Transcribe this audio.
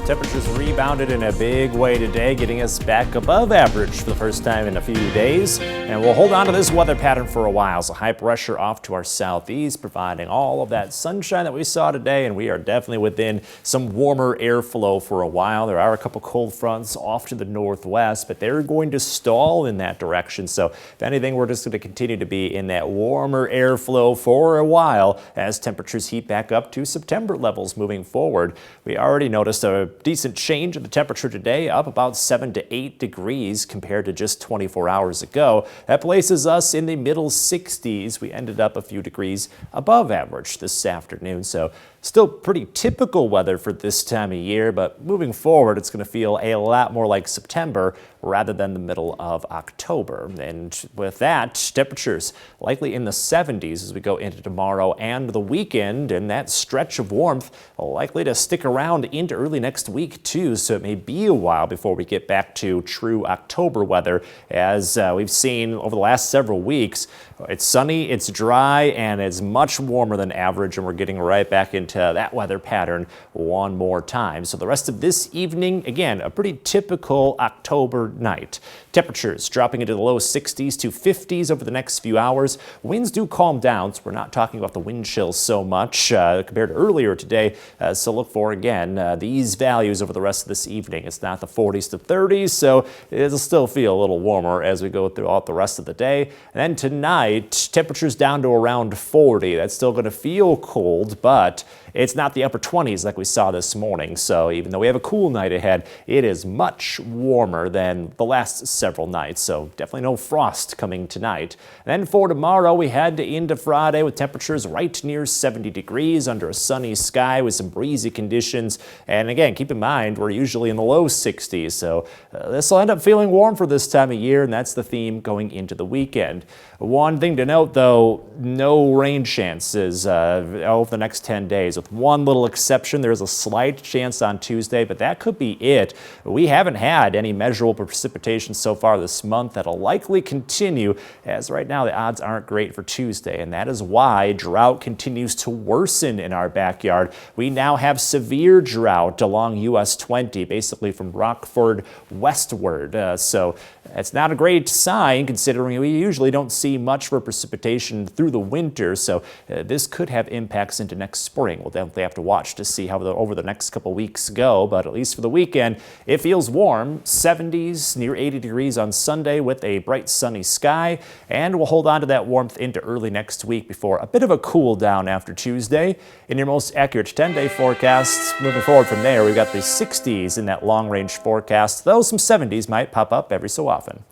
Temperatures rebounded in a big way today, getting us back above average for the first time in a few days. And we'll hold on to this weather pattern for a while. So high pressure off to our southeast, providing all of that sunshine that we saw today. And we are definitely within some warmer airflow for a while. There are a couple cold fronts off to the northwest, but they're going to stall in that direction. So if anything, we're just going to continue to be in that warmer airflow for a while as temperatures heat back up to September levels moving forward. We already noticed a decent change in the temperature today, up about 7 to 8 degrees compared to just 24 hours ago. That places us in the middle 60s. We ended up a few degrees above average this afternoon, so still pretty typical weather for this time of year, but moving forward, it's going to feel a lot more like September rather than the middle of October. And with that, temperatures likely in the 70s as we go into tomorrow and the weekend, and that stretch of warmth likely to stick around into early next week too, so it may be a while before we get back to true October weather. As we've seen over the last several weeks, it's sunny, it's dry, and it's much warmer than average, and we're getting right back into that weather pattern one more time. So the rest of this evening, again, a pretty typical October night. Temperatures dropping into the low 60s to 50s over the next few hours. Winds do calm down, so we're not talking about the wind chills so much compared to earlier today. So look for, again, these values over the rest of this evening. It's not the 40s to 30s, so it'll still feel a little warmer as we go throughout the rest of the day. And then tonight, temperatures down to around 40. That's still going to feel cold, but it's not the upper 20s like we saw this morning. So even though we have a cool night ahead, it is much warmer than the last several nights. So definitely no frost coming tonight. And then for tomorrow, we head into Friday with temperatures right near 70 degrees under a sunny sky with some breezy conditions. And again, keep in mind, we're usually in the low 60s. So this will end up feeling warm for this time of year, and that's the theme going into the weekend. One thing to note, though, no rain chances over the next 10 days. With one little exception, there's a slight chance on Tuesday, but that could be it. We haven't had any measurable precipitation so far this month. That'll likely continue, as right now the odds aren't great for Tuesday, and that is why drought continues to worsen in our backyard. We now have severe drought along US 20, basically from Rockford westward. So it's not a great sign, considering we usually don't see much for precipitation through the winter, so this could have impacts into next spring. We'll definitely have to watch to see how over the next couple weeks go, but at least for the weekend, it feels warm. 70s, near 80 degrees on Sunday with a bright sunny sky, and we'll hold on to that warmth into early next week before a bit of a cool down after Tuesday. In your most accurate 10-day forecast, moving forward from there, we've got the 60s in that long-range forecast, though some 70s might pop up every so often.